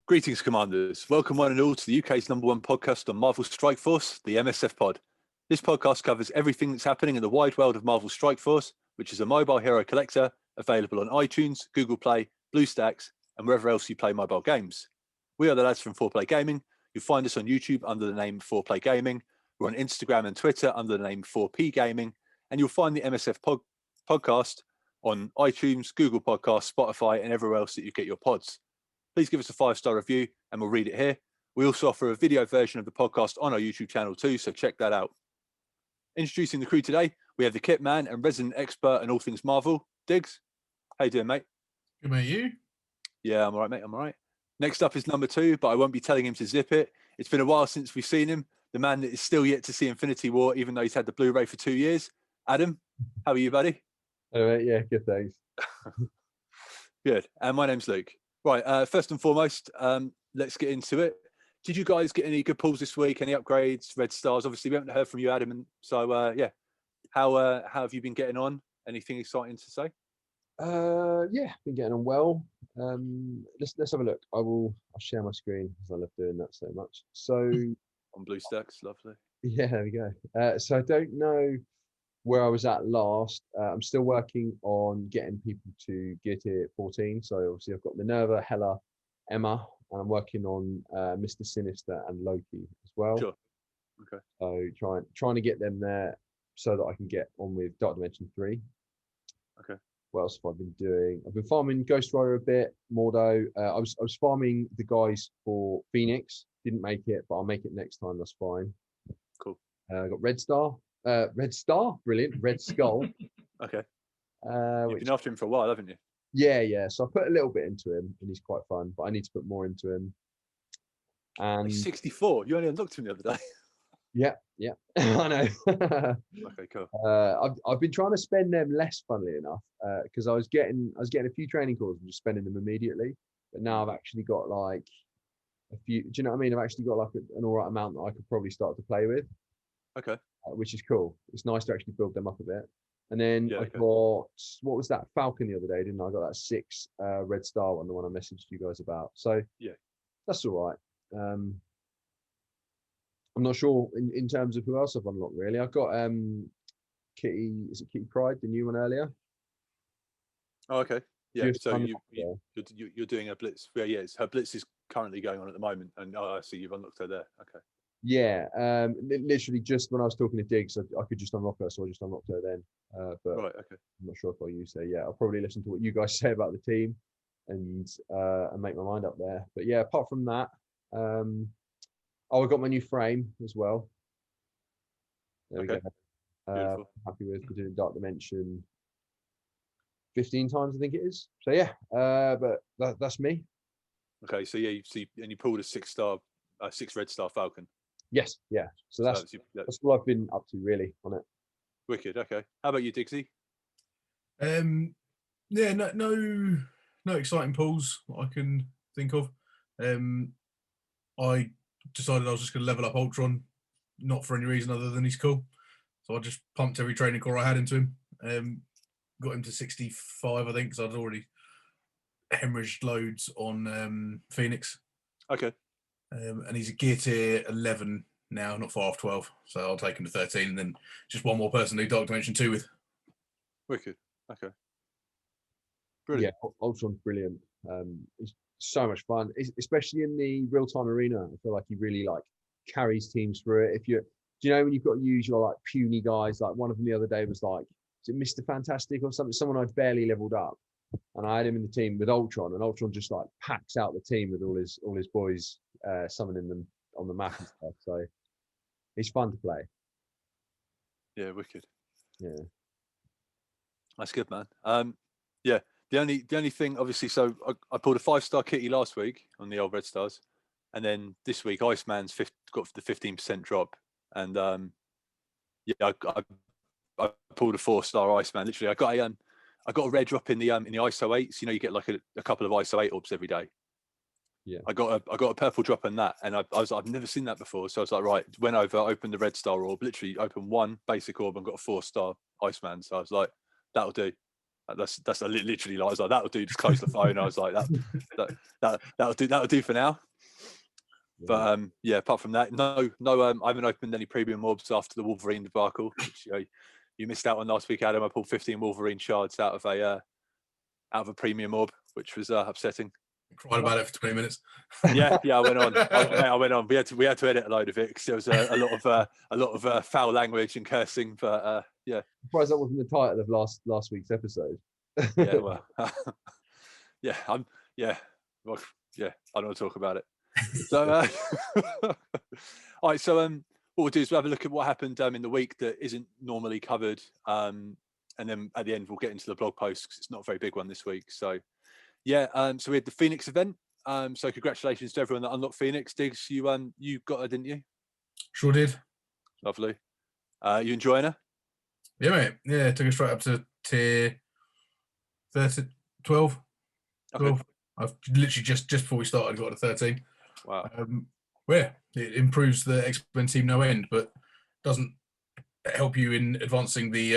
Greetings, Commanders. Welcome one and all to the UK's #1 podcast on Marvel Strike Force, the MSF pod. This podcast covers everything that's happening in the wide world of Marvel Strike Force, which is a mobile hero collector available on iTunes, Google Play, BlueStacks, and wherever else you play mobile games. We are the lads from 4Play Gaming. You'll find us on YouTube under the name 4Play Gaming. We're on Instagram and Twitter under the name 4P Gaming. And you'll find the MSF podcast on iTunes, Google Podcasts, Spotify, and everywhere else that you get your pods. Please give us a 5-star review and we'll read it here. We also offer a video version of the podcast on our YouTube channel too, so check that out. Introducing the crew today, we have the kit man and resident expert in all things Marvel, Diggs. How you doing, mate? Good, mate. You? Yeah, I'm all right, mate. I'm all right. Next up is number 2, but I won't be telling him to zip it. It's been a while since we've seen him. The man that is still yet to see Infinity War, even though he's had the Blu-ray for 2 years. Adam, how are you, buddy? Hello, mate. Yeah, good, thanks. Good. And my name's Luke. Right, first and foremost, let's get into it. Did you guys get any good pulls this week? Any upgrades, red stars? Obviously, we haven't heard from you, Adam. And so, yeah, how have you been getting on? Anything exciting to say? Yeah, been getting on well. Let's have a look. I'll share my screen because I love doing that so much. So On BlueStacks, lovely. yeah, there we go. So I don't know where I was at last. I'm still working on getting people to get it 14. So obviously I've got Minerva, Hela, Emma, and I'm working on Mr. Sinister and Loki as well. Sure. Okay. So trying to get them there so that I can get on with Dark Dimension 3. Okay. What else have I been doing? I've been farming Ghost Rider a bit, Mordo. I was farming the guys for Phoenix. Didn't make it, but I'll make it next time. That's fine. Cool. I got Red Star. Red Star, brilliant. Red Skull. Okay. You've been after him for a while, haven't you? Yeah. So I put a little bit into him, and he's quite fun. But I need to put more into him. And He's 64. You only unlocked him the other day. yeah, I know. Okay, cool. I've been trying to spend them less, funnily enough, because I was getting a few training calls and just spending them immediately. But now I've actually got like a few. Do you know what I mean? I've actually got like an all right amount that I could probably start to play with. Okay. Which is cool. It's nice to actually build them up a bit. And then Yeah, I okay. got, what was that, Falcon the other day, didn't I? I got that 6 Red Star one, the one I messaged you guys about. So Yeah. that's all right. I'm not sure in terms of who else I've unlocked really. I've got Kitty, is it Kitty Pryde, the new one earlier? Oh, okay. Yeah. Just So unlocked you're doing a Blitz. Yeah, yes. Her Blitz is currently going on at the moment, and I see you've unlocked her there. Okay. Yeah, literally just when I was talking to Diggs, I could just unlock her, so I just unlocked her then. But Right. Okay. I'm not sure if I'll use her yet. I'll probably listen to what you guys say about the team and make my mind up there. But yeah, apart from that, I got my new frame as well. There we Okay. go. Beautiful. Happy with doing Dark Dimension 15 times, I think it is. So yeah, but that's me. Okay. So yeah, you pulled a 6-star, 6 Red Star Falcon. Yes, yeah. So that's what I've been up to really on it. Wicked. Okay. How about you, Diggsy? Yeah, no exciting pulls I can think of. I decided I was just going to level up Ultron, not for any reason other than he's cool. So I just pumped every training core I had into him. Got him to 65, I think, because I'd already hemorrhaged loads on Phoenix. Okay. And he's a gear tier 11 now, not far off 12. So I'll take him to 13 and then just one more person to do Dark Dimension 2 with. Wicked. Okay. Brilliant. Yeah, Ultron's brilliant. It's so much fun, especially in the real-time arena. I feel like he really like carries teams through it. Do you know when you've got to use your like puny guys? Like one of them the other day was like, is it Mr. Fantastic or something? Someone I'd barely leveled up, and I had him in the team with Ultron, and Ultron just like packs out the team with all his boys, summoning them on the map and stuff. So it's fun to play. Yeah. Wicked. Yeah. That's good, man. Yeah. The only thing, obviously, so I pulled a 5-star kitty last week on the old Red Stars, and then this week Iceman's got the 15% drop, and yeah, I pulled a 4-star Iceman. Literally, I got a red drop in the ISO 8s. You know, you get like a couple of ISO 8 orbs every day. Yeah. I got a purple drop in that, and I've never seen that before. So I was like, right, went over, opened the Red Star orb, literally opened one basic orb and got a 4-star Iceman. So I was like, that'll do. That's literally like, I was like, that'll do. Just close the phone. I was like, that'll do for now. But yeah, apart from that, no, I haven't opened any premium orbs after the Wolverine debacle, which you missed out on last week, Adam. I pulled 15 Wolverine shards out of a premium orb, which was upsetting. Cried about it for 20 minutes. Yeah, I went on. I went on. We had to edit a load of it because there was a lot of foul language and cursing. But yeah, surprised that wasn't the title of last week's episode. Yeah, well, yeah, well, yeah, I don't want to talk about it. So, all right. So, what we'll do is we'll have a look at what happened in the week that isn't normally covered, and then at the end we'll get into the blog post because it's not a very big one this week. So, yeah, so we had the Phoenix event. So congratulations to everyone that unlocked Phoenix. Diggs, you got her, didn't you? Sure did. Lovely. You enjoying her? Yeah, mate. Yeah, took her straight up to tier 12. Okay. I've literally just before we started got to 13. Wow. Yeah, it improves the X-Men team no end, but doesn't help you in advancing the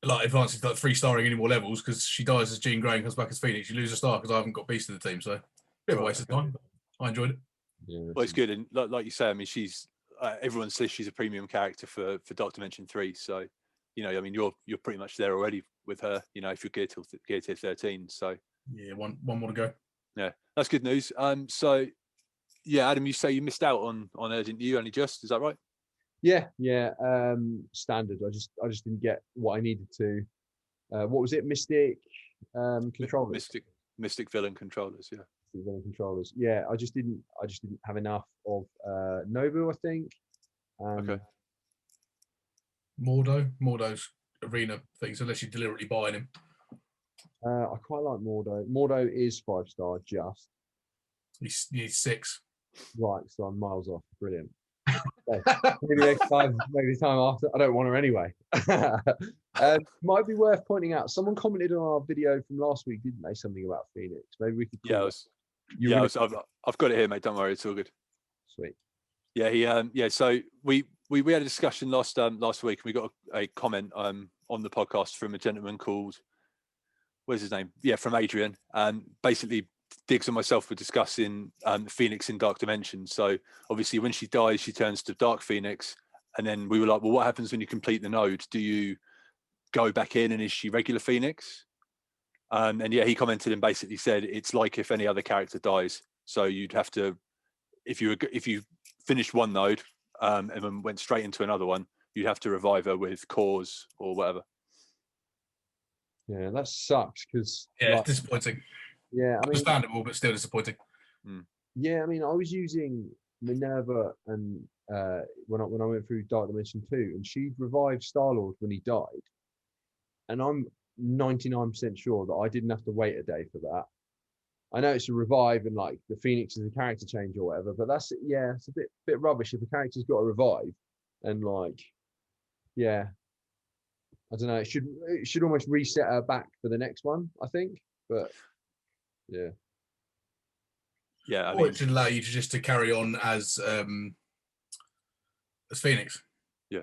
advancing like 3-starring any more levels because she dies as Jean Grey and comes back as Phoenix. You lose a star because I haven't got Beast in the team, so bit of a waste of time. But I enjoyed it. Yeah, well, it's good, and like you say, I mean, she's everyone says she's a premium character for Dark Dimension 3. So, I mean, you're pretty much there already with her. If you're geared to 13. So yeah, one more to go. Yeah, that's good news. So yeah, Adam, you say you missed out on her, didn't you? Only just, is that right? Yeah. Standard. I just didn't get what I needed to. What was it? Mystic controllers. Mystic villain controllers. Yeah. Villain controllers. Yeah, I just didn't have enough of Nobu, I think. Okay. Mordo's arena things, unless you're deliberately buying him. I quite like Mordo. Mordo is 5-star, just. He's 6. Right, so I'm miles off. Brilliant. Maybe next time after. I don't want her anyway. Might be worth pointing out. Someone commented on our video from last week, didn't they? Something about Phoenix. Maybe we could. I've got it here, mate. Don't worry, it's all good. Sweet. Yeah, So we had a discussion last week, and we got a comment on the podcast from a gentleman called, what's his name? Yeah, from Adrian. Basically, Diggs and myself were discussing Phoenix in Dark Dimension. So obviously, when she dies, she turns to Dark Phoenix, and then we were like, well, what happens when you complete the node? Do you go back in, and is she regular Phoenix? And yeah, he commented and basically said it's like if any other character dies. So you'd have to, if you finished one node and then went straight into another one, you'd have to revive her with cores or whatever. Yeah, that sucks because it's disappointing. Yeah, I mean, understandable, but still disappointing. Yeah, I mean, I was using Minerva and when I went through Dark Dimension 2, and she revived Star-Lord when he died, and I'm 99% sure that I didn't have to wait a day for that. I know it's a revive and like the Phoenix is a character change or whatever, but it's a bit rubbish if a character's got a revive and like, yeah, I don't know. It should almost reset her back for the next one, I think. But yeah, I mean, it should allow you to carry on as Phoenix. Yeah.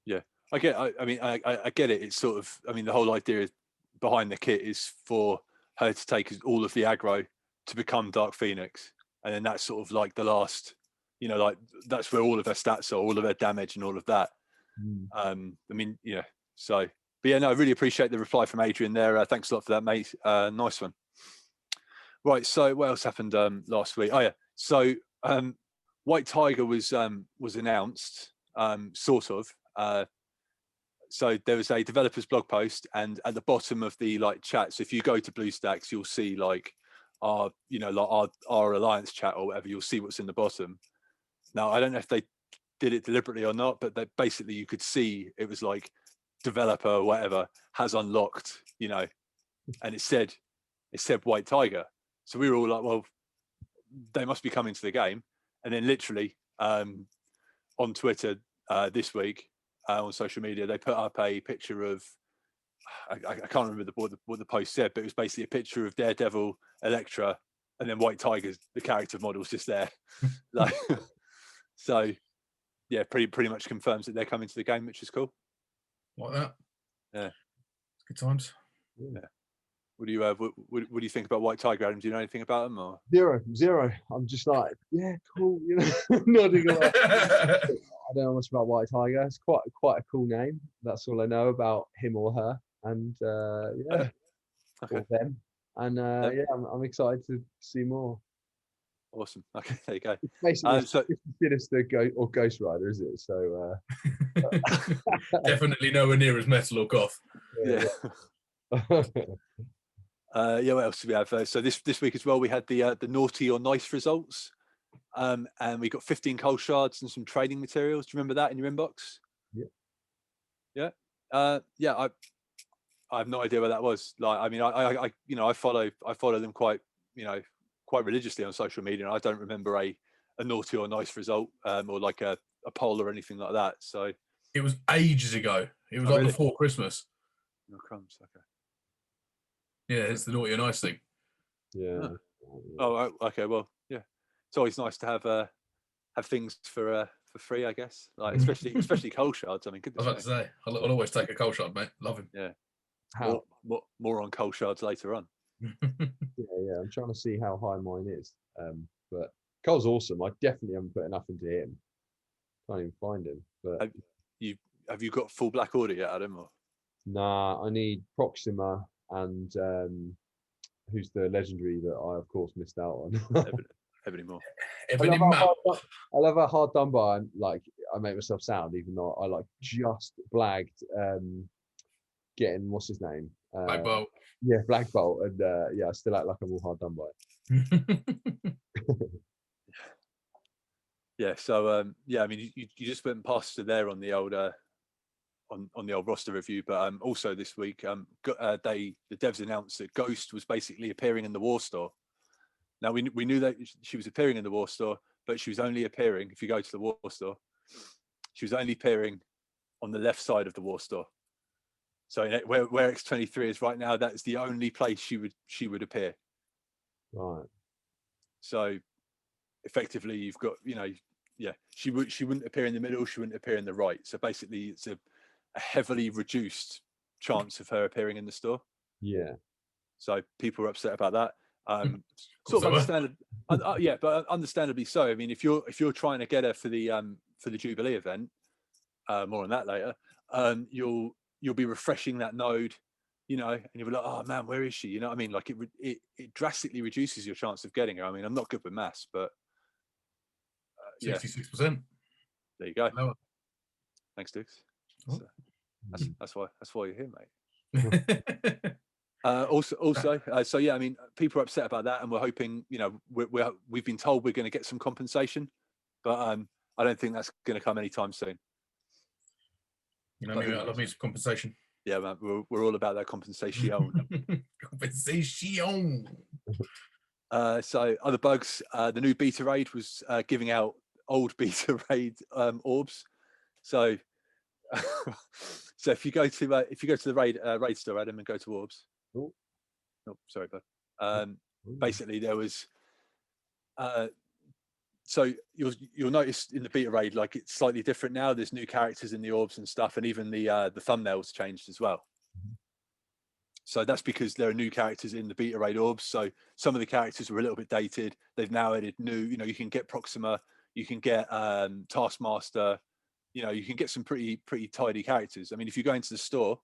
Yeah. I get it. It's sort of, I mean, the whole idea behind the kit is for her to take all of the aggro to become Dark Phoenix, and then that's sort of like the last, like that's where all of her stats are, all of her damage and all of that. I mean, so, but yeah, no, I really appreciate the reply from Adrian there. Thanks a lot for that, mate. Nice one. Right, so what else happened last week? Oh yeah, so White Tiger was announced, sort of. So there was a developer's blog post, and at the bottom of the chat, so if you go to BlueStacks, you'll see our alliance chat or whatever. You'll see what's in the bottom. Now I don't know if they did it deliberately or not, but basically you could see it was like developer or whatever has unlocked, and it said White Tiger. So we were all like, well, they must be coming to the game. And then literally on Twitter this week, on social media, they put up a picture of, I can't remember what the post said, but it was basically a picture of Daredevil, Elektra, and then White Tiger, the character model's just there. So yeah, pretty much confirms that they're coming to the game, which is cool. like that. Yeah, good times. Yeah. What do you think about White Tiger, Adam? Do you know anything about them? Or? Zero. I'm just like, yeah, cool. You know, nodding along. I don't know much about White Tiger. It's quite a cool name. That's all I know about him or her, and yeah, or them. And yeah, I'm excited to see more. Awesome. Okay, there you go. It's basically it's Sinister or Ghost Rider, is it? So definitely nowhere near as metal or goth. Yeah. Yeah, what else do we have? So this week as well, we had the naughty or nice results, and we got 15 cold shards and some trading materials. Do you remember that in your inbox? Yeah. Yeah. I have no idea what that was. Like, I mean, I follow them quite religiously on social media, and I don't remember a naughty or nice result, or like a poll or anything like that. So it was ages ago. It was like really? before Christmas. No crumbs. Okay. Yeah, it's the naughty or nice thing. Yeah. Oh, okay. Well, yeah. It's always nice to have things for free, I guess. Like especially cold shards. I mean, I was about to say, I'll always take a cold shard, mate. Love him. Yeah. More on cold shards later on. Yeah. I'm trying to see how high mine is. But Cole's awesome. I definitely haven't put enough into him. Can't even find him. But have you got full black order yet, Adam? Or? Nah, I need Proxima and who's the legendary that I of course missed out on. Ebony Moore. I love how hard done by I make myself sound, even though I just blagged getting what's his name? Black Bolt. Yeah, Black Bolt, and yeah, I still act like I'm all hard done by. Yeah, so yeah, I mean, you just went past to there on the old on the old roster review, but also this week, the devs announced that Ghost was basically appearing in the War Store. Now we knew that she was appearing in the War Store, but she was only appearing, if you go to the War Store, she was only appearing on the left side of the War Store. So where X23 is right now, that's the only place she would appear. Right. So effectively, you've got she wouldn't appear in the middle, she wouldn't appear in the right. So basically, it's a heavily reduced chance of her appearing in the store. Yeah. So people are upset about that. Sort of understandable. Yeah, but understandably so. I mean, if you're trying to get her for the Jubilee event, more on that later, you'll be refreshing that node, and you'll be like, oh man, where is she? You know what I mean? Like it drastically reduces your chance of getting her. I mean, I'm not good with maths, but 66%. There you go. Lower. Thanks, Dukes. So that's why you're here, mate. Also, so yeah, I mean, people are upset about that, and we're hoping, we've been told we're going to get some compensation, but I don't think that's going to come anytime soon. I love me some compensation. Yeah, man, we're all about that compensation. Compensation. So other bugs, the new beta raid was giving out old beta raid orbs. So so if you go to the raid store, Adam, and go to orbs. Oh, sorry, bud. Basically, there was. So you'll notice in the beta raid, like, it's slightly different now. There's new characters in the orbs and stuff, and even the thumbnails changed as well. So that's because there are new characters in the beta raid orbs. So some of the characters were a little bit dated. They've now added new. You can get Proxima, you can get Taskmaster. You can get some pretty tidy characters. I mean, if you go into the store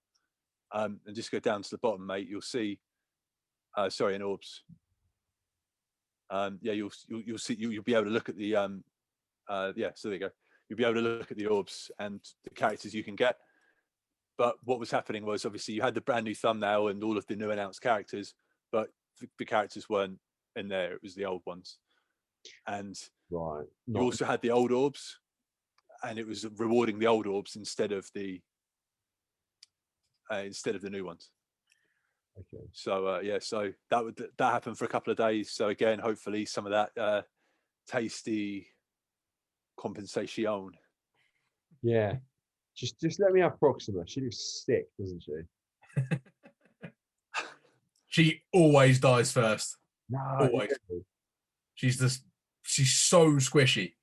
and just go down to the bottom, mate, you'll see. In orbs. Yeah, you'll see. You'll be able to look at the yeah. So there you go. You'll be able to look at the orbs and the characters you can get. But what was happening was, obviously, you had the brand new thumbnail and all of the new announced characters, but the characters weren't in there. It was the old ones, and right. You also had the old orbs, and it was rewarding the old orbs instead of the new ones. Okay. So yeah, so that happened for a couple of days. So again, hopefully some of that tasty compensation. Yeah, just let me have Proxima. She looks sick, doesn't she? She always dies first. No, always. She's so squishy.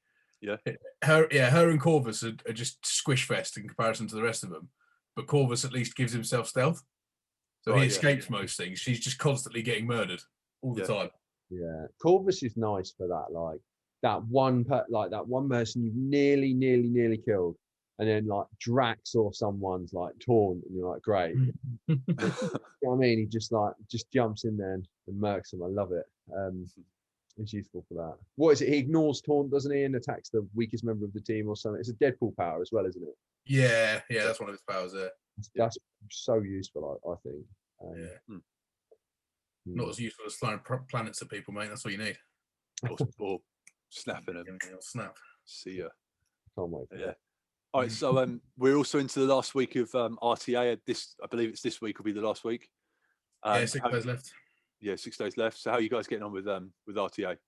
Yeah. Her and Corvus are just squish fest in comparison to the rest of them. but Corvus at least gives himself stealth. So he Right, yeah. escapes most things. She's just constantly getting murdered all the time. Yeah, Corvus is nice for that. Like that one person you've nearly killed, and then like Drax or someone's like taunt, and you're like, great. You know what I mean? He just jumps in there and murks them. I love it. It's useful for that. What is it? He ignores taunt, doesn't he, and attacks the weakest member of the team or something. It's a Deadpool power as well, isn't it? Yeah, that's one of his powers there. That's so useful, I think. Not as useful as throwing planets at people, mate. That's what you need. Or snapping them. Snap. See ya. Can't wait for that. All right, so we're also into the last week of RTA. I believe it's this week will be the last week. 6 days left. Yeah, 6 days left. So how are you guys getting on with RTA?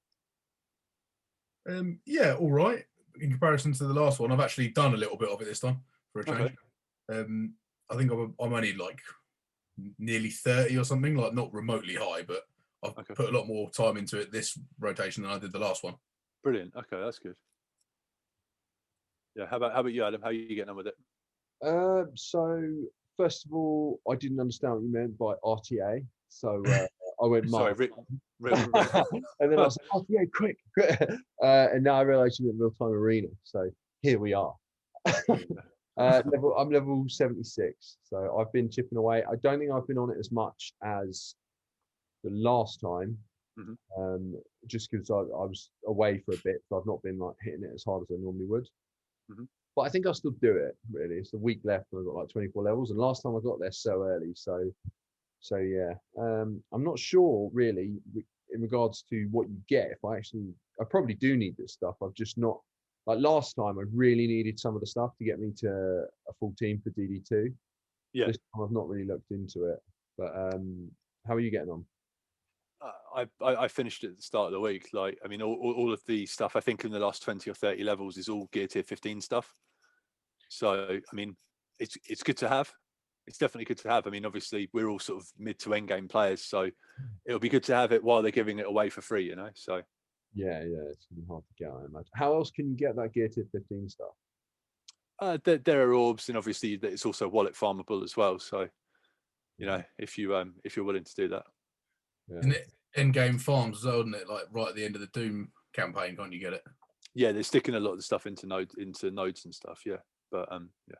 All right. In comparison to the last one, I've actually done a little bit of it this time for a change. Okay. I think I'm only like nearly 30 or something, like not remotely high, but I've put a lot more time into it this rotation than I did the last one. Brilliant. Okay, that's good. Yeah. How about you, Adam? How are you getting on with it? So first of all, I didn't understand what you meant by RTA, so I went Sorry, and then I was like, RTA, quick. And now I realised you meant real time arena. So here we are. I'm level 76, so I've been chipping away. I don't think I've been on it as much as the last time, just because I was away for a bit, so I've not been like hitting it as hard as I normally would. But I think I'll still do it. Really, it's a week left, and I've got like 24 levels. And last time I got there so early, so yeah. I'm not sure really in regards to what you get. I probably do need this stuff. I've just not. Like last time, I really needed some of the stuff to get me to a full team for DD2. Yeah. This time I've not really looked into it. But how are you getting on? I finished at the start of the week. Like, I mean, all of the stuff I think in the last 20 or 30 levels is all gear tier 15 stuff. So, I mean, it's good to have. It's definitely good to have. I mean, obviously, we're all sort of mid to end game players, so it'll be good to have it while they're giving it away for free, you know. So. Yeah, it's gonna be hard to get, I imagine. How else can you get that gear tier 15 stuff? There are orbs, and obviously it's also wallet farmable as well. So, you know, if you're willing to do that. Yeah. And end game farms as well, isn't it? Like right at the end of the Doom campaign, can't you get it? Yeah, they're sticking a lot of the stuff into nodes and stuff. Yeah, but yeah,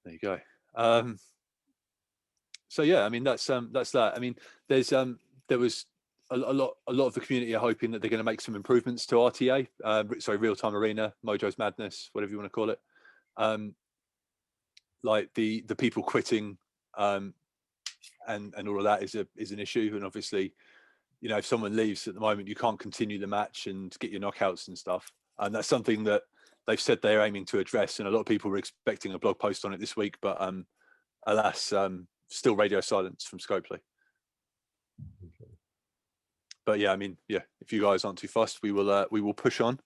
there you go. So yeah, I mean that's that. I mean, there was a lot of the community are hoping that they're going to make some improvements to RTA, real time arena, Mojo's Madness, whatever you want to call it. Like the people quitting, and all of that is an issue. And obviously, you know, if someone leaves at the moment, you can't continue the match and get your knockouts and stuff. And that's something that they've said they're aiming to address. And a lot of people were expecting a blog post on it this week, but alas, still radio silence from Scopely. But yeah, I mean, yeah, if you guys aren't too fussed, we will push on.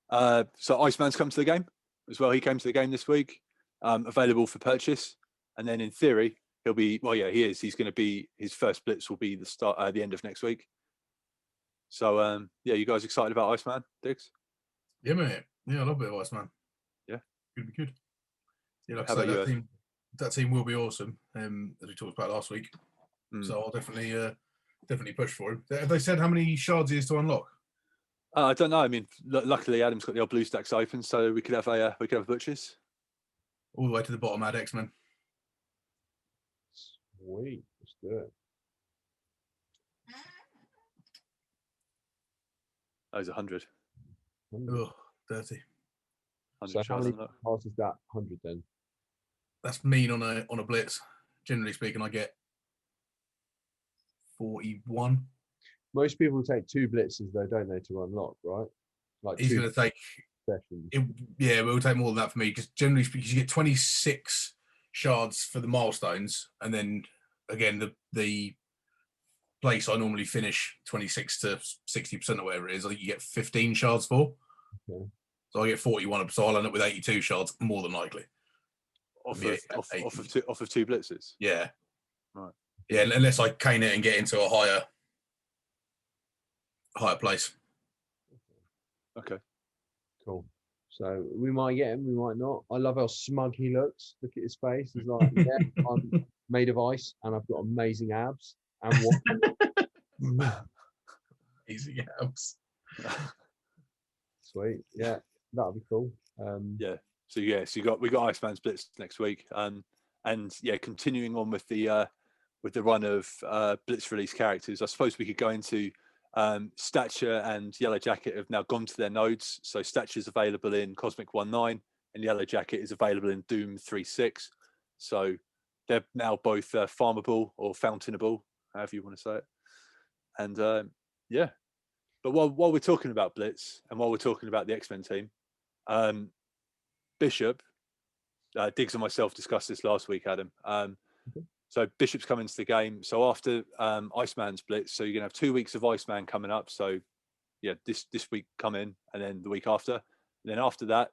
So Iceman's come to the game as well. He came to the game this week, available for purchase. And then in theory, he'll be, well, yeah, he is. He's going to be, his first blitz will be the end of next week. So yeah, you guys excited about Iceman, Diggs? Yeah, mate. Yeah, I love a bit of Iceman. Yeah. Could be good. Yeah, like How I about say, that team will be awesome, as we talked about last week. So I'll definitely push for him. Have they said how many shards he is to unlock? I don't know. I mean, luckily Adam's got the old blue stacks open, so we could have a butchers. All the way to the bottom, add X-Men. Sweet, let's do it. That was 100. Oh, dirty. 100 So how shards many unlocked. cards is that? 100 then? That's mean on a blitz. Generally speaking, I get 41. Most people take 2 blitzes though, don't they, to unlock, right? Like he's 2 going to take sessions. Yeah, it will take more than that for me because generally speaking, you get 26 shards for the milestones, and then again the place I normally finish 26 to 60% or whatever it is. I think you get 15 shards for. Okay. So I get 41, so I'll end up with 82 shards more than likely. Off of 2 blitzes. Yeah. Right. Yeah, unless I cane it and get into a higher place. Okay. Cool. So we might get him, we might not. I love how smug he looks. Look at his face. He's like, yeah, I'm made of ice and I've got amazing abs and what? Easy abs. Sweet, yeah, that'll be cool. Yeah. So we got Iceman's Blitz next week, and yeah, continuing on with the run of Blitz release characters. I suppose we could go into Stature and Yellow Jacket have now gone to their nodes. So Stature's available in Cosmic 1.9 and Yellow Jacket is available in Doom 3.6. So they're now both farmable or fountainable, however you want to say it. And yeah, but while we're talking about Blitz and while we're talking about the X-Men team, Bishop, Diggs and myself discussed this last week, Adam. So Bishop's coming to the game. So after Iceman's Blitz, so you're gonna have 2 weeks of Iceman coming up. So yeah, this week come in, and then the week after, and then after that,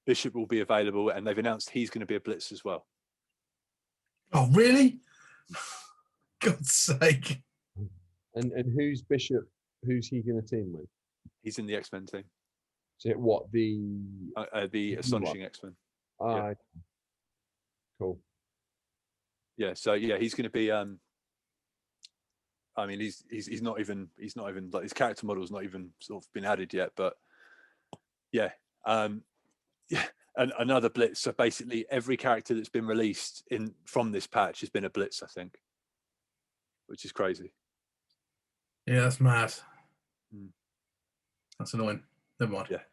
Bishop will be available, and they've announced he's going to be a Blitz as well. Oh really? God's sake! And who's Bishop? Who's he going to team with? He's in the X-Men team. So what the Astonishing X-Men. Yeah. Cool. Yeah, so yeah, he's going to be. I mean, he's not even like his character model's not even sort of been added yet, but yeah, yeah, and another Blitz. So basically, every character that's been released from this patch has been a Blitz, I think, which is crazy. Yeah, that's mad. That's annoying. Never mind. Yeah,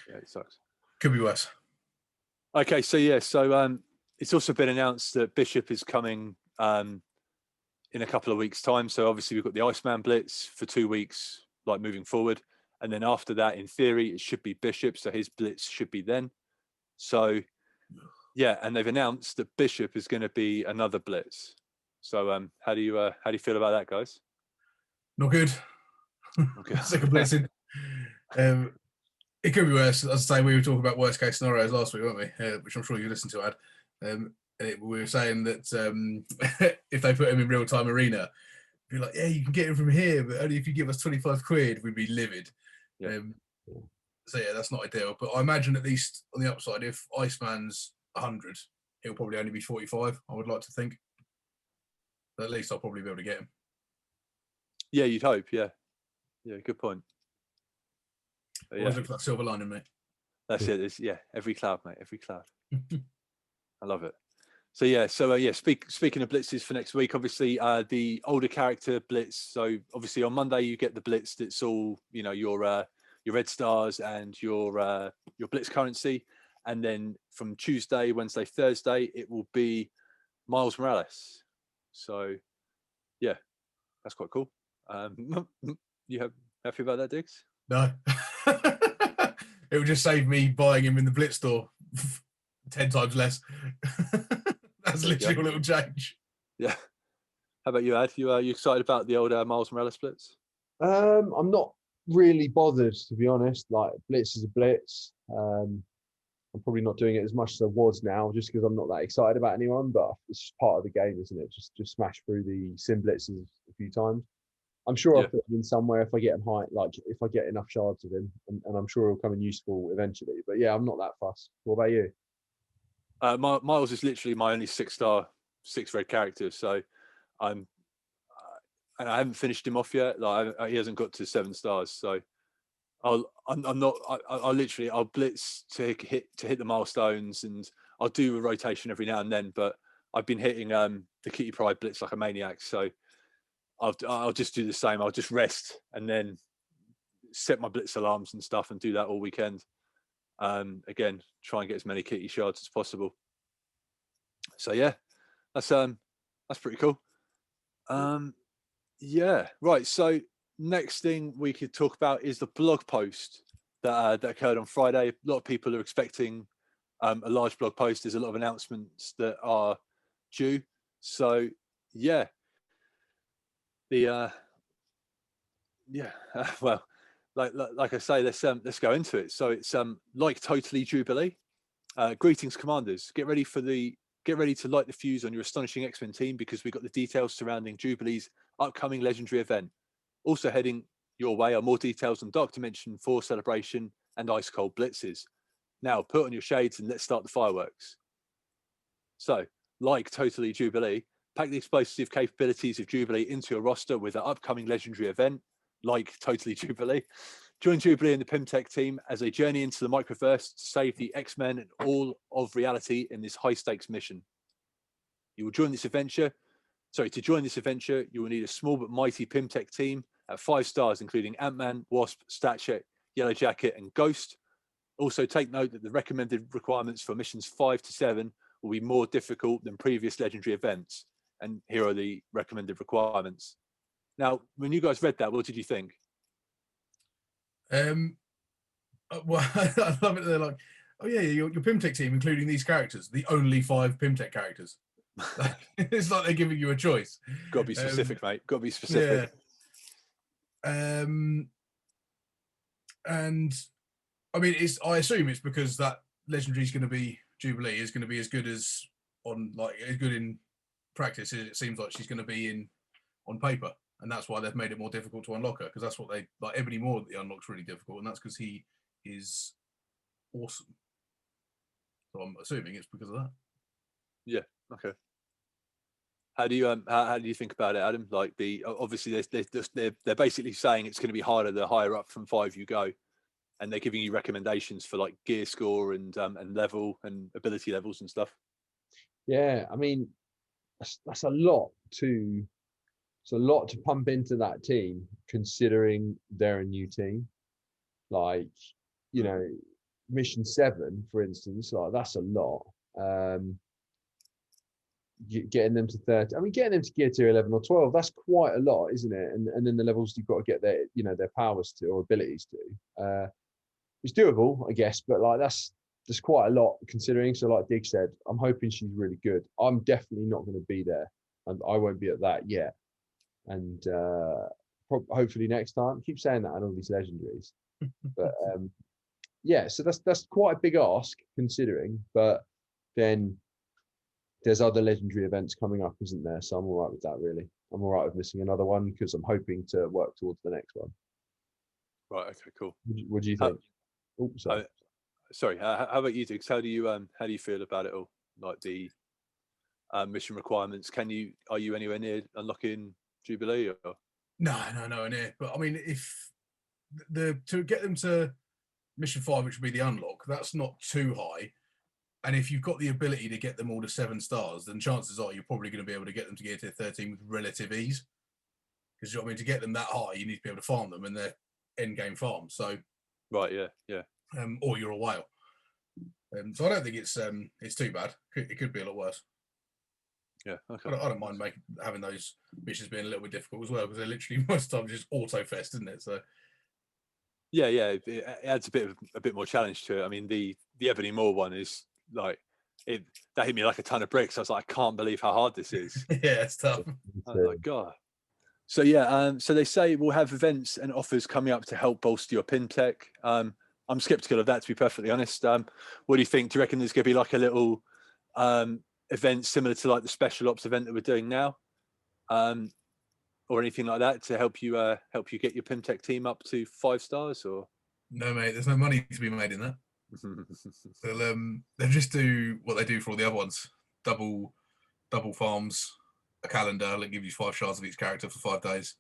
it sucks. Could be worse. Okay, so yeah, so it's also been announced that Bishop is coming in a couple of weeks' time. So obviously we've got the Iceman Blitz for 2 weeks, like moving forward, and then after that, in theory, it should be Bishop. So his Blitz should be then. So yeah, and they've announced that Bishop is going to be another Blitz. So how do you feel about that, guys? Not good. Okay. Sick of Blitzing. It could be worse. As I say, we were talking about worst case scenarios last week, weren't we? Which I'm sure you listened to, Ad. We were saying that if they put him in real time arena, be like, yeah, you can get him from here, but only if you give us 25 quid, we'd be livid. Yeah. So yeah, that's not ideal. But I imagine at least on the upside, if Iceman's 100, he'll probably only be 45. I would like to think. But at least I'll probably be able to get him. Yeah, you'd hope. Yeah, good point. Always look for that silver lining, mate. That's it. It's, every cloud, mate. Every cloud. I love it. So yeah, speaking of blitzes for next week, obviously the older character blitz. So obviously on Monday you get the blitz that's all your red stars and your blitz currency, and then from Tuesday, Wednesday, Thursday it will be Miles Morales. So yeah, that's quite cool. You happy about that, Diggs? No. It would just save me buying him in the Blitz store 10 times less. That's literally a little change. Yeah. How about you, Ad? You excited about the old Miles Morales Blitz? I'm not really bothered, to be honest. Like, Blitz is a Blitz. I'm probably not doing it as much as I was now, just because I'm not that excited about anyone. But it's just part of the game, isn't it? Just smash through the sim blitzes a few times. I'm sure I'll put him in somewhere if I get him high, like if I get enough shards of him, and I'm sure he'll come in useful eventually. But yeah, I'm not that fussed. What about you? Miles is literally my only 6-star, 6 red character, so and I haven't finished him off yet. Like he hasn't got to 7 stars, so I'll blitz to hit the milestones, and I'll do a rotation every now and then. But I've been hitting the Kitty Pryde blitz like a maniac, so I'll just do the same. I'll just rest and then set my blitz alarms and stuff and do that all weekend. Again, try and get as many kitty shards as possible. So yeah, that's pretty cool. Yeah, right. So next thing we could talk about is the blog post that occurred on Friday. A lot of people are expecting a large blog post. There's a lot of announcements that are due. So yeah. Well, like I say, let's go into it. So it's like totally Jubilee. Greetings, commanders. Get ready to light the fuse on your astonishing X-Men team, because we've got the details surrounding Jubilee's upcoming legendary event. Also heading your way are more details on Dark Dimension 4 Celebration and Ice Cold Blitzes. Now put on your shades and let's start the fireworks. So, like Totally Jubilee, pack the explosive capabilities of Jubilee into your roster with an upcoming legendary event, like Totally Jubilee. Join Jubilee and the Pimtech team as they journey into the microverse to save the X-Men and all of reality in this high-stakes mission. You will join this adventure. To join this adventure, you will need a small but mighty Pimtech team at 5 stars, including Ant-Man, Wasp, Stature, Yellow Jacket, and Ghost. Also, take note that the recommended requirements for missions 5 to 7 will be more difficult than previous legendary events. And here are the recommended requirements. Now, when you guys read that, what did you think? Well, I love it. They're like, oh yeah, your Pimtech team, including these characters, the only 5 Pimtech characters. It's like they're giving you a choice. Got to be specific, mate. Got to be specific. Yeah. And I mean, I assume it's because that legendary is going to be Jubilee is going to be as good as as good in practice as it seems like she's going to be on paper, and that's why they've made it more difficult to unlock her, because that's what they like. Ebony Moore, the unlock's really difficult, and that's because he is awesome. So I'm assuming it's because of that. Yeah. Okay. How do you think about it, Adam? Like obviously they're basically saying it's going to be harder the higher up from 5 you go, and they're giving you recommendations for like gear score and level and ability levels and stuff. Yeah, I mean that's a lot to pump into that team, considering they're a new team. Like, you know, mission 7, for instance, like that's a lot. Getting them to 30, I mean, getting them to gear tier 11 or 12, that's quite a lot, isn't it? And then the levels you've got to get their, you know, their powers to or abilities to. It's doable, I guess, but like that's quite a lot considering. So like Dig said, I'm hoping she's really good. I'm definitely not going to be there, and I won't be at that yet. And hopefully next time. I keep saying that on all these legendaries, but yeah. So that's quite a big ask considering. But then there's other legendary events coming up, isn't there? So I'm all right with that, really. I'm all right with missing another one because I'm hoping to work towards the next one. Right. Okay. Cool. What do you think? Sorry. How about you, Diggs? How do you feel about it all? Like the mission requirements? Are you anywhere near unlocking Jubilee? Or? No, nowhere near. But I mean, if to get them to mission 5, which would be the unlock, that's not too high. And if you've got the ability to get them all to 7 stars, then chances are you're probably going to be able to get them to gear tier 13 with relative ease. Because you know what I mean, to get them that high, you need to be able to farm them, and they're end game farms. So, right, yeah. Or you're a whale. So I don't think it's too bad. It could be a lot worse. Yeah, okay. I don't mind having those missions being a little bit difficult as well, because they're literally most times just auto fest, isn't it? So. Yeah, it adds a bit more challenge to it. I mean, the Ebony Moore one is like that hit me like a ton of bricks. I was like, I can't believe how hard this is. Yeah, it's tough. Oh my god. So yeah, so they say we'll have events and offers coming up to help bolster your Pimtech. I'm skeptical of that, to be perfectly honest. What do you think? Do you reckon there's going to be like a little event similar to like the special ops event that we're doing now, or anything like that to help you get your Pimtech team up to 5 stars? Or no, mate, there's no money to be made in that. They'll just do what they do for all the other ones: double farms, a calendar that gives you 5 shards of each character for 5 days.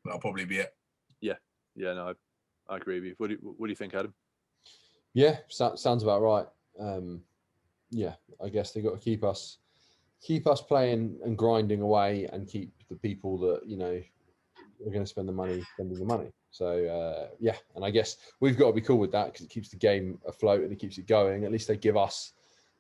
That'll probably be it. Yeah, no, I agree with you. What do you think, Adam? Yeah, sounds about right. Yeah, I guess they got to keep us playing and grinding away, and keep the people that, you know, are going to spend the money spending the money. So yeah, and I guess we've got to be cool with that, because it keeps the game afloat and it keeps it going. At least they give us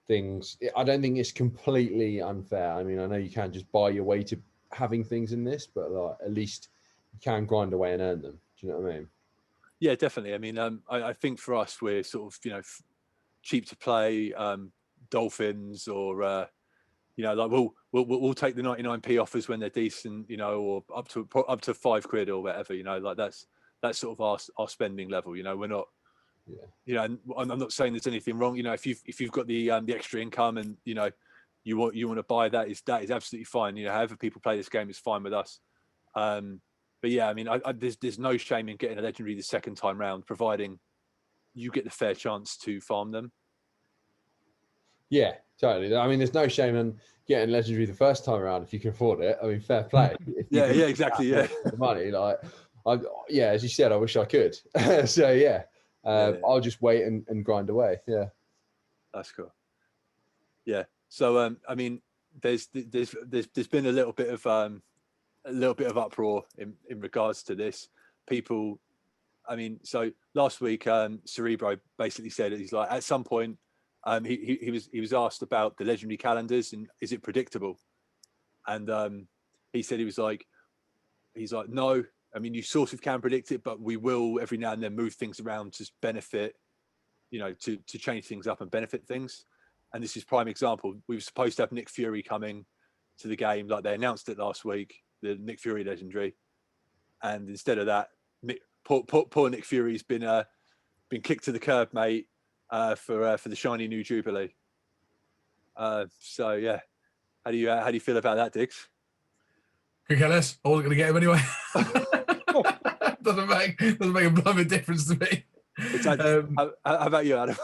things. I don't think it's completely unfair. I mean, I know you can't just buy your way to having things in this, but like, at least you can grind away and earn them. Do you know what I mean? Yeah, definitely. I mean, I think for us, we're sort of, you know, cheap to play, Dolphins, or you know, like we'll take the 99p offers when they're decent, you know, or up to £5 or whatever, you know, like that's sort of our spending level. You know, we're not, you know, and I'm not saying there's anything wrong. You know, if you've got the extra income and, you know, you want to buy that is absolutely fine. You know, however people play this game is fine with us. But yeah, I mean, there's no shame in getting a legendary the second time round, providing you get the fair chance to farm them. Yeah, totally. I mean, there's no shame in getting legendary the first time around if you can afford it. I mean, fair play. If you Yeah, can yeah, exactly. Yeah, the money. Like, yeah, as you said, I wish I could. So yeah, I'll just wait and grind away. Yeah, that's cool. Yeah. So I mean, there's been a little bit of uproar in regards to this. People, I mean, so last week, Cerebro basically said that he's like, at some point, he was asked about the legendary calendars and is it predictable, and he said he's like, no. I mean, you sort of can predict it, but we will every now and then move things around to benefit, to change things up and benefit things. And this is prime example. We were supposed to have Nick Fury coming to the game, like they announced it last week, the Nick Fury legendary, and instead of that, poor Nick Fury's been kicked to the curb, mate, for the shiny new Jubilee. So yeah, how do you feel about that, Diggs? Could care less. I wasn't going to get him anyway. doesn't make a blooming difference to me. How about you, Adam?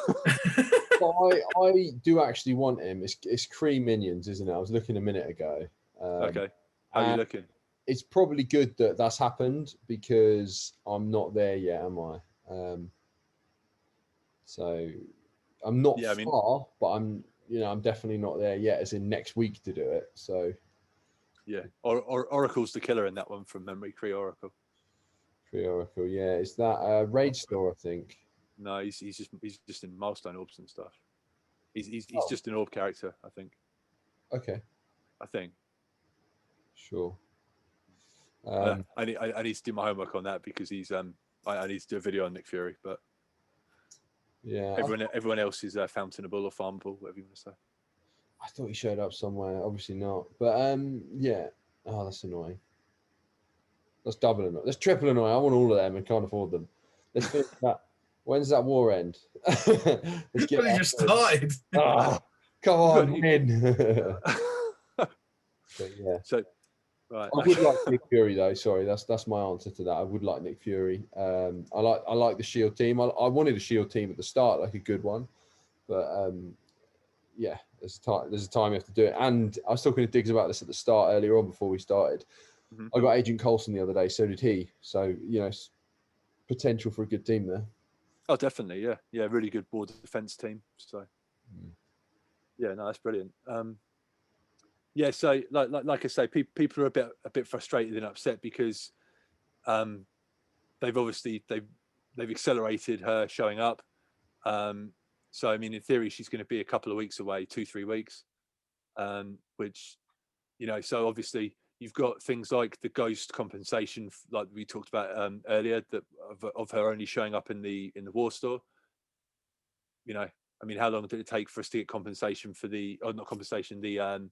I do actually want him. It's Kree Minions, isn't it? I was looking a minute ago. Okay, how are you looking? It's probably good that that's happened because I'm not there yet, am I? So I'm not far, but I'm definitely not there yet, as in next week to do it. So yeah, Oracle's the killer in that one from memory. Kree Oracle. Kree Oracle, yeah. Is that Rage Store? I think. No, he's just in milestone orbs and stuff. He's just an orb character, I think. Okay. I think. Sure. I need to do my homework on that because he's I need to do a video on Nick Fury, but yeah, everyone else is fountainable or farmable, whatever you want to say. I thought he showed up somewhere. Obviously not. But yeah. Oh, that's annoying. That's double annoying. That's triple annoying. I want all of them and can't afford them. Let's finish that. When's that war end? Let's get you just started. Oh, come on, win. But yeah. So, right. I would like Nick Fury though. Sorry, that's my answer to that. I would like Nick Fury. I like the Shield team. I wanted a Shield team at the start, like a good one, but yeah, there's a time you have to do it. And I was talking to Diggs about this at the start earlier on before we started. Mm-hmm. I got Agent Coulson the other day, so did he. So potential for a good team there. Oh, definitely, yeah, really good border defense team. So, yeah, no, that's brilliant. Yeah, so like I say, people are a bit frustrated and upset because they've accelerated her showing up. So I mean, in theory, she's going to be a couple of weeks away, 2-3 weeks, which so obviously you've got things like the ghost compensation, like we talked about earlier, that of her only showing up in the war store. I mean, how long did it take for us to get compensation for not compensation, the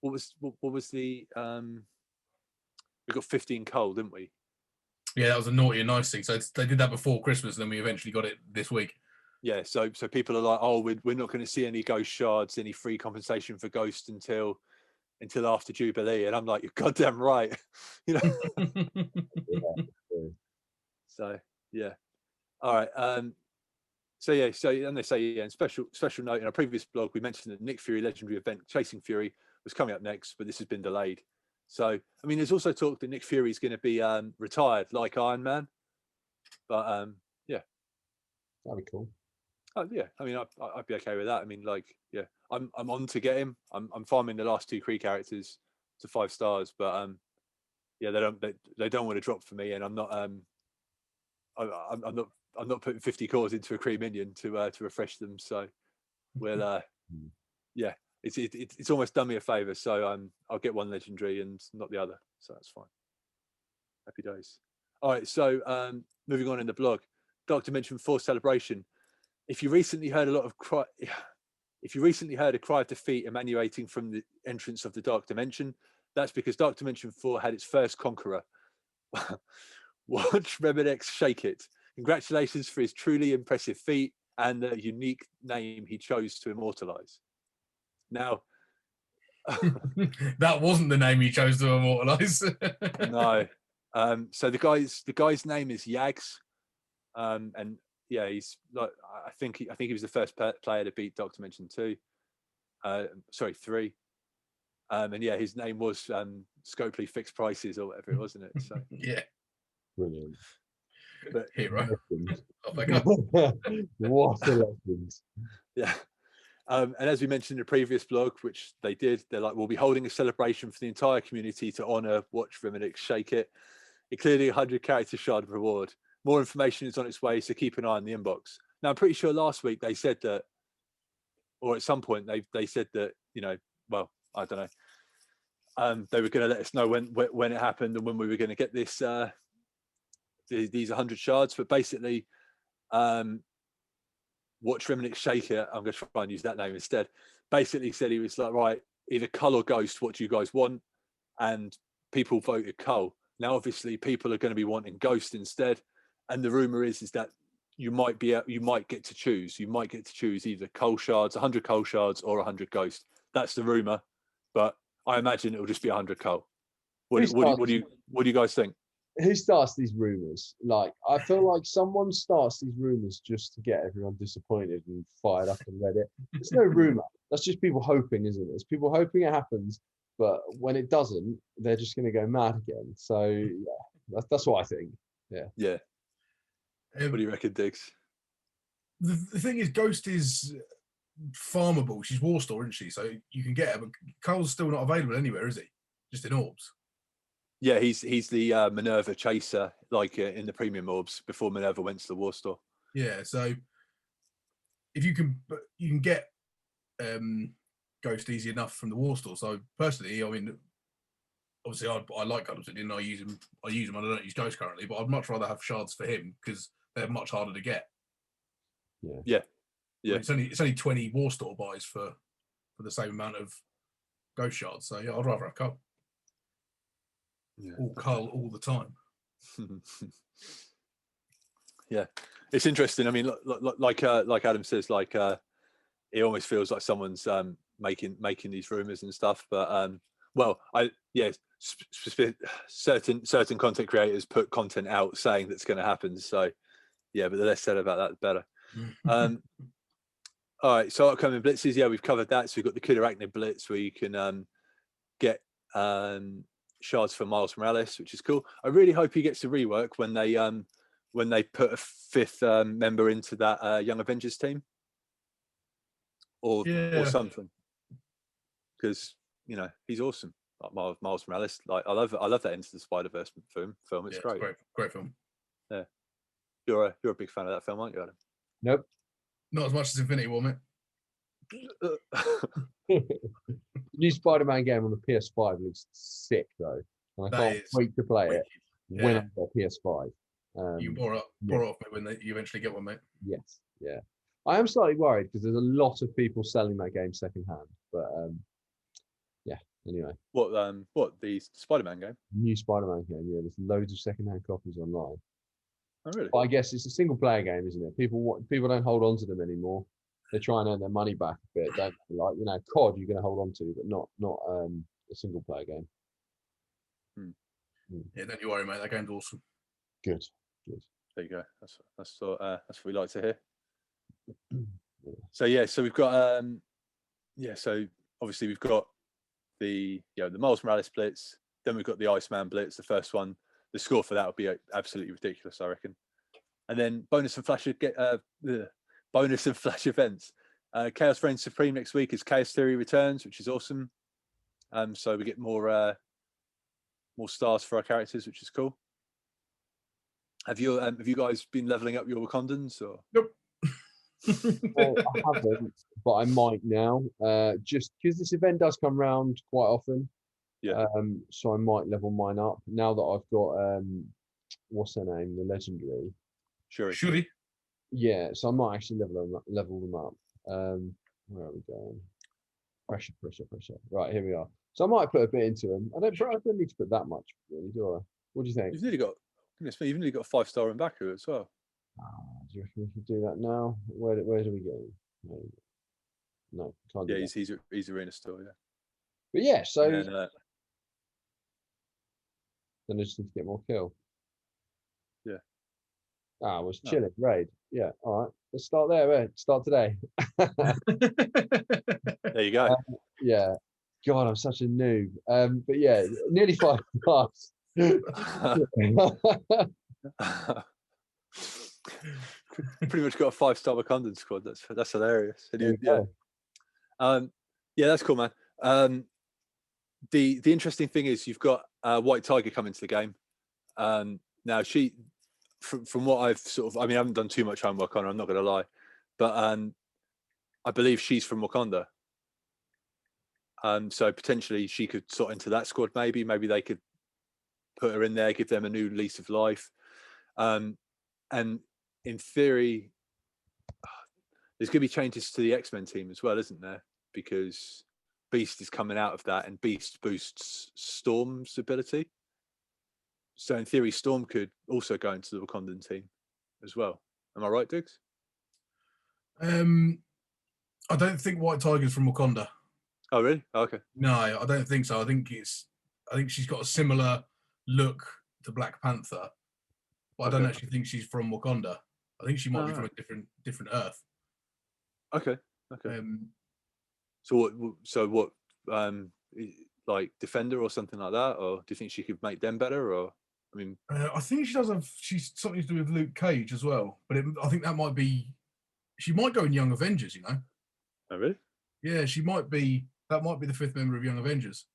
what was the we got 15 coal, didn't we? Yeah, that was a naughty and nice thing. So they did that before Christmas, and then we eventually got it this week. Yeah, so people are like, oh, we're not going to see any ghost shards, any free compensation for ghost until after Jubilee, and I'm like, you're goddamn right. Yeah. So yeah, all right. So and they say, and special note, in our previous blog we mentioned that Nick Fury legendary event Chasing Fury was coming up next, but this has been delayed. So I mean, there's also talk that Nick Fury is going to be retired like Iron Man, but yeah, that'd be cool. Oh yeah, I mean, I'd be okay with that. I mean, like, yeah, I'm on to get him. I'm farming the last 2 Kree characters to 5 stars, but yeah, they don't want to drop for me, and I'm not I'm not putting 50 cores into a Kree minion to refresh them. So we'll yeah, it's almost done me a favor. So I'll get one legendary and not the other. So that's fine. Happy days. All right, so moving on in the blog, Dark Dimension 4 celebration. If you recently heard a cry of defeat emanating from the entrance of the Dark Dimension, that's because Dark Dimension 4 had its first conqueror. Watch Remedex shake it. Congratulations for his truly impressive feat and the unique name he chose to immortalize. Now, that wasn't the name he chose to immortalize. No. So the guy's name is Yags, and he's like I think he was the first player to beat Dr. Dimension 2. Sorry, 3. And yeah, his name was Scopely Fixed Prices or whatever it was, wasn't it? So Yeah, Brilliant. but hero. Legend. Oh my God. What a legend. yeah. And as we mentioned in the previous blog, which they're like, we'll be holding a celebration for the entire community to honour Watch Remnix Shake It, including 100 character shard reward. More information is on its way, so keep an eye on the inbox. Now, I'm pretty sure last week they said that, or at some point they said that, well, I don't know. They were going to let us know when it happened and when we were going to get this these 100 shards. But basically, Watch Remnix Shake It, I'm going to try and use that name instead, basically said he was like, right, either Cull or Ghost, what do you guys want? And people voted Cull. Now, obviously, people are going to be wanting Ghost instead. And the rumor is that you might get to choose. You might get to choose either Cull shards, 100 Cull shards, or 100 Ghost. That's the rumor, but I imagine it will just be 100 Cull. What do you guys think? Who starts these rumors? Like, I feel like someone starts these rumors just to get everyone disappointed and fired up on Reddit. It's no rumor. That's just people hoping, isn't it? It's people hoping it happens, but when it doesn't, they're just going to go mad again. So yeah, that's what I think. Yeah. Yeah. What do you reckon, Diggs? The thing is, Ghost is farmable. She's War Store, isn't she? So you can get her, but Cull's still not available anywhere, is he? Just in orbs. Yeah, he's the Minerva chaser, like in the premium orbs before Minerva went to the War Store. Yeah, so if you can get Ghost easy enough from the War Store. So personally, I mean, obviously I like Cull Obsidian. I use him. I don't use Ghost currently, but I'd much rather have shards for him because they're much harder to get. Yeah. It's only 20 War Store buys for the same amount of Ghost shards. So yeah, I'd rather have Cull. Yeah. All Cull all the time. Yeah, it's interesting. I mean, like Adam says, like it almost feels like someone's making these rumors and stuff. But certain content creators put content out saying that's going to happen. So yeah, but the less said about that, the better. All right, so upcoming blitzes, yeah, we've covered that. So we've got the Killer Arachnid Blitz where you can get shards for Miles Morales, which is cool. I really hope he gets a rework when they put a 5th member into that Young Avengers team or something, because he's awesome. Like Miles Morales, like I love that Into the Spider-Verse film. It's great. Great film. Yeah, you're a big fan of that film, aren't you, Adam? Nope. Not as much as Infinity War, mate. New Spider-Man game on the PS5 looks sick though. And I can't wait to play it when I've got PS5. You can borrow it off me when you eventually get one, mate. Yes, yeah. I am slightly worried because there's a lot of people selling that game secondhand. But yeah. Anyway. What the Spider-Man game? New Spider-Man game. Yeah, there's loads of secondhand copies online. Oh really? But I guess it's a single-player game, isn't it? People don't hold on to them anymore. They try and earn their money back a bit, don't they? Like, COD you're going to hold on to, but not a single player game. Yeah, don't you worry, mate. That game's awesome. Good. There you go. That's what we like to hear. So yeah, so we've got so obviously we've got the Miles Morales Blitz, then we've got the Iceman Blitz, the first one. The score for that would be absolutely ridiculous, I reckon. And then bonus and flash events. Chaos Reigns Supreme next week is Chaos Theory returns, which is awesome. So we get more stars for our characters, which is cool. Have you guys been leveling up your Wakandans or? Nope. Well, I haven't, but I might now. Just because this event does come around quite often. Yeah. So I might level mine up now that I've got what's her name, the legendary. Shuri. Yeah, so I might actually level them up. Where are we going? Pressure. Right, here we are. So I might put a bit into them. I don't need to put that much, really, do I? What do you think? You've nearly got a 5-star in Baku as well. Do you reckon we should do that now? Where do we go? No, can't do Yeah, that. he's arena still, yeah. But yeah, so then, I just need to get more kill. Yeah. Ah, was chilling. Raid. Yeah. All right. Let's start there. Start today. There you go. Yeah. God, I'm such a noob. But yeah, nearly 5 stars. Pretty much got a 5-star Wakandan squad. That's hilarious. There you Yeah. go. Yeah, that's cool, man. The interesting thing is you've got White Tiger coming to the game. Now she, from what I've I mean, I haven't done too much homework on her, I'm not going to lie, but I believe she's from Wakanda. So potentially she could slot into that squad. Maybe they could put her in there, give them a new lease of life. And in theory, there's going to be changes to the X-Men team as well, isn't there? Because Beast is coming out of that, and Beast boosts Storm's ability. So in theory, Storm could also go into the Wakandan team as well. Am I right, Diggs? I don't think White Tiger's from Wakanda. Oh, really? Oh, okay. No, I don't think so. I think she's got a similar look to Black Panther, but I don't actually think she's from Wakanda. I think she might be from a different Earth. Okay. So what? Like Defender or something like that, or do you think she could make them better? Or I mean, I think she's something to do with Luke Cage as well. But I think that might be. She might go in Young Avengers. You know. Oh, really? Yeah, she might be. That might be the 5th member of Young Avengers.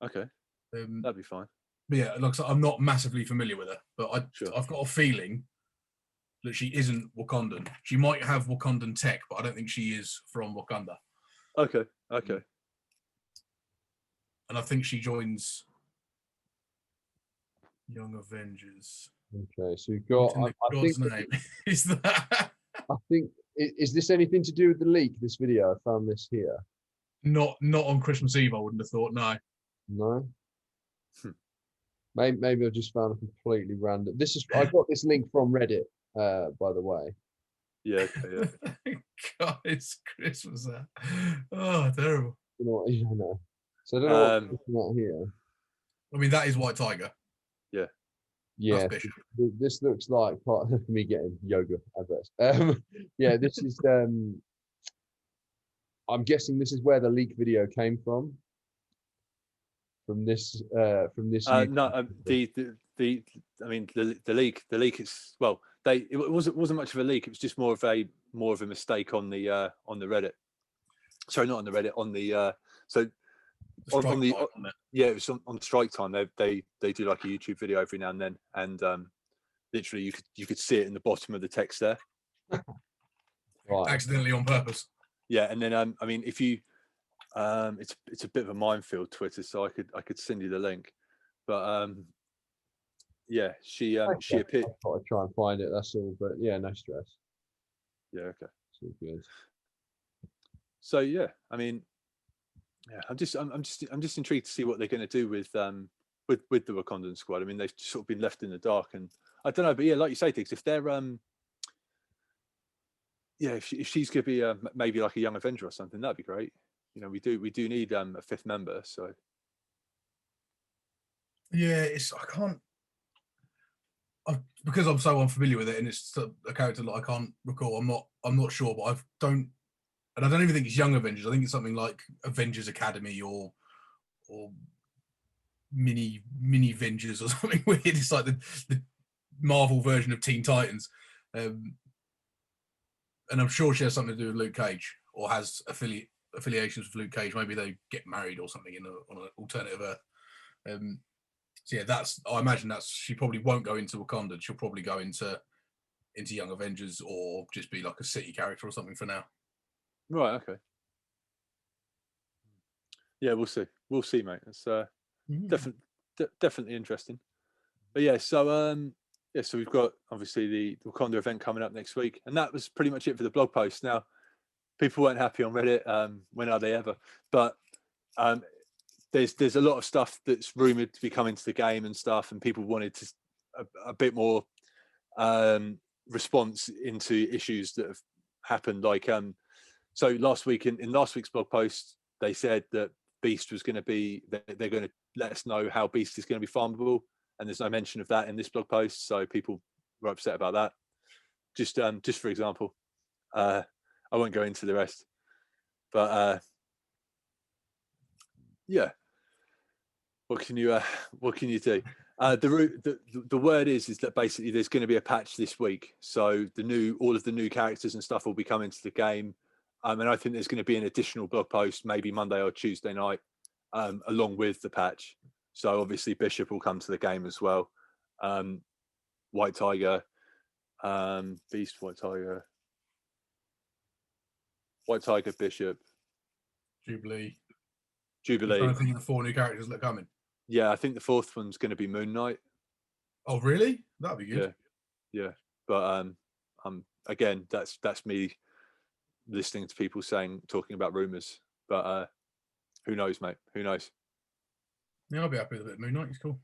Okay. That'd be fine. But yeah, like I said, I'm not massively familiar with her, but I've got a feeling that she isn't Wakandan. She might have Wakandan tech, but I don't think she is from Wakanda. Okay. And I think she joins Young Avengers. Okay, so we've got. God's name is that? I think. Is this anything to do with the leak? This video, I found this here. Not on Christmas Eve. I wouldn't have thought. No. Maybe I've just found a completely random. I got this link from Reddit, by the way. Yeah. God, it's Christmas. Oh, terrible. You know what? I know. So I don't know what's looking at here. I mean, that is White Tiger. Yeah. This looks like part of me getting yoga adverts. Yeah, this is. I'm guessing this is where the leak video came from. From this. No, the leak is it wasn't much of a leak. It was just more of a mistake on the Reddit. Sorry, not on the Reddit. On the it was on strike time. They do like a YouTube video every now and then, and literally you could see it in the bottom of the text there. Right. Accidentally on purpose. Yeah, and then I mean, if you it's a bit of a minefield, Twitter, so I could send you the link, but yeah, she appeared. I thought I'd try and find it. That's all, but yeah, no stress. Yeah, okay, it's all good. So yeah, I mean, yeah, I'm just intrigued to see what they're going to do with the Wakandan squad. I mean, they've sort of been left in the dark, and I don't know, but yeah, like you say, Diggs, if they're if she's going to be maybe like a Young Avenger or something, that'd be great. You know, we do need a 5th member. So yeah, because I'm so unfamiliar with it, and it's a character that I can't recall. I'm not sure, but I don't even think it's Young Avengers. I think it's something like Avengers Academy or mini Avengers or something weird. It's like the Marvel version of Teen Titans. And I'm sure she has something to do with Luke Cage, or has affiliations with Luke Cage. Maybe they get married or something on an alternative Earth. So yeah, I imagine she probably won't go into Wakanda. She'll probably go into Young Avengers, or just be like a city character or something for now. Right. Okay. Yeah, we'll see, mate. It's definitely interesting. But yeah, so so we've got obviously the Wakanda event coming up next week, and that was pretty much it for the blog post. Now, people weren't happy on Reddit. When are they ever? But there's a lot of stuff that's rumored to be coming to the game and stuff, and people wanted a bit more response into issues that have happened. Like so last week in last week's blog post, they said that Beast was going to be. They're going to let us know how Beast is going to be farmable. And there's no mention of that in this blog post, so people were upset about that. just for example. I won't go into the rest, but yeah. What can you do? The word is that basically there's going to be a patch this week, so all of the new characters and stuff will be coming to the game, and I think there's going to be an additional blog post maybe Monday or Tuesday night, along with the patch. So obviously Bishop will come to the game as well, White Tiger, Beast, White Tiger, Bishop, Jubilee. I'm trying to think of the 4 new characters that are coming. Yeah, I think the 4th one's going to be Moon Knight. Oh, really? That'd be good. Yeah. But again, that's me listening to people talking about rumors. But who knows, mate? Who knows? Yeah, I'll be happy with a bit of Moon Knight. It's cool.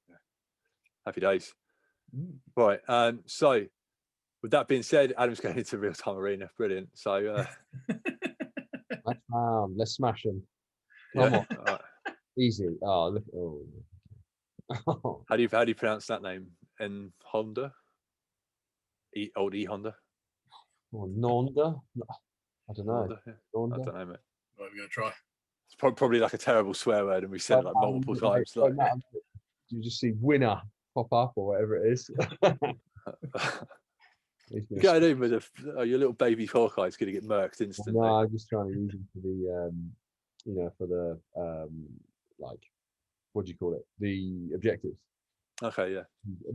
Yeah. Happy days. Right. So, with that being said, Adam's going into real-time arena. Brilliant. So, let's smash them. Come on. Right. Easy. Oh, look. Oh. How do you pronounce that name? Honda? Old E Honda? Or Nonda? I don't know. Honda, yeah. I don't know, mate. What are we going to try? It's probably like a terrible swear word, and we said it like multiple times. Like, you just see winner pop up or whatever it is. You get in with your little baby Hawkeye's going to get murked instantly. No, I'm just trying to use him for the, for the like, what do you call it? The objectives. Okay, yeah.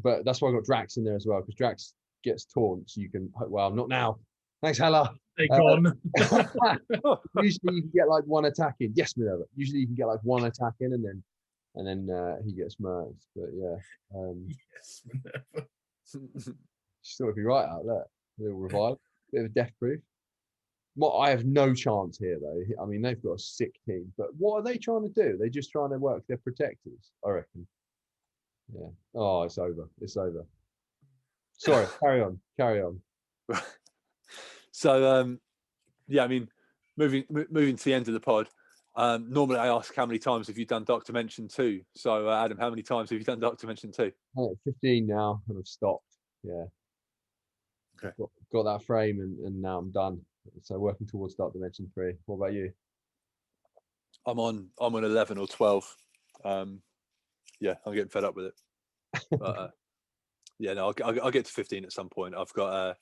But that's why I got Drax in there as well, because Drax gets taunt, so you can. Well, not now. Thanks, Hella. Take on. Usually you can get like 1 attack in. Yes, Minerva. Usually you can get like 1 attack in, and then he gets murked. But yeah. Yes, Minerva. Still, if you right out there, a little revive, bit of a death proof. I have no chance here, though. I mean, they've got a sick team, but what are they trying to do? They're just trying to work their protectors, I reckon. Yeah. Oh, it's over. It's over. Sorry. Carry on. So, yeah, I mean, moving to the end of the pod. Normally, I ask how many times have you done Dark Dimension 2? So, Adam, how many times have you done Dark Dimension 2? 15 now, and I've stopped. Yeah. Okay. Got that frame, and now I'm done. So working towards Dark Dimension 3. What about you? I'm on 11 or 12. Yeah, I'm getting fed up with it. But yeah, no, I'll get to 15 at some point. I've got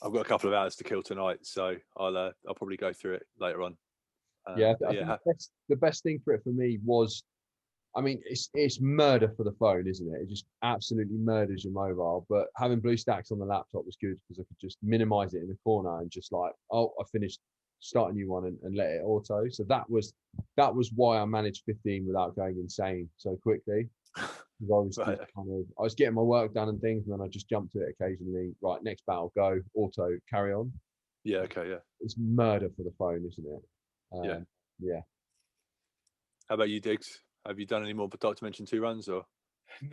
a couple of hours to kill tonight, so I'll probably go through it later on. I think the best thing for it for me was, I mean, it's murder for the phone, isn't it? It just absolutely murders your mobile. But having BlueStacks on the laptop was good because I could just minimize it in the corner and just like, oh, I finished, start a new one and let it auto. So that was why I managed 15 without going insane so quickly. Because I was I was getting my work done and things, and then I just jumped to it occasionally. Right, next battle, go, auto, carry on. Yeah, okay, yeah. It's murder for the phone, isn't it? Yeah. How about you, Diggs? Have you done any more Dark Dimension 2 runs, or?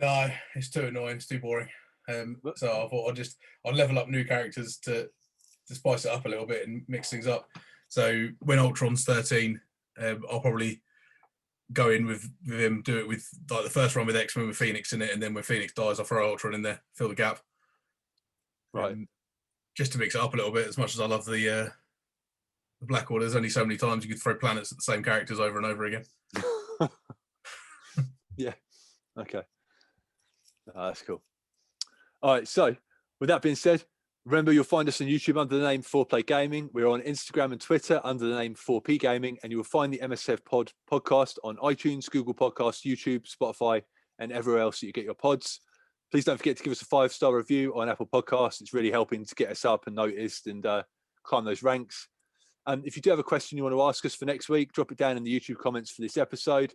No, it's too annoying. It's too boring. So I thought I'll level up new characters to spice it up a little bit and mix things up. So when Ultron's 13, I'll probably go in with him, do it with like the first run with X-Men with Phoenix in it, and then when Phoenix dies, I'll throw Ultron in there, fill the gap. Right. Just to mix it up a little bit. As much as I love the Black Order, there's only so many times you could throw planets at the same characters over and over again. Yeah. Okay. That's cool. All right. So, with that being said, remember you'll find us on YouTube under the name 4Play Gaming. We're on Instagram and Twitter under the name 4P Gaming, and you will find the MSF podcast on iTunes, Google Podcasts, YouTube, Spotify, and everywhere else that you get your pods. Please don't forget to give us a 5-star review on Apple Podcasts. It's really helping to get us up and noticed and climb those ranks. If you do have a question you want to ask us for next week, drop it down in the YouTube comments for this episode.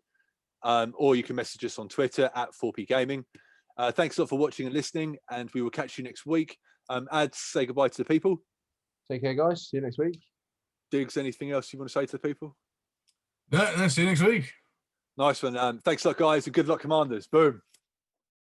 Or you can message us on Twitter at 4P Gaming. Thanks a lot for watching and listening, and we will catch you next week. Ads, say goodbye to the people. Take care, guys. See you next week. Diggs, anything else you want to say to the people? No, see you next week. Nice one. Thanks a lot, guys, and good luck, Commanders. Boom.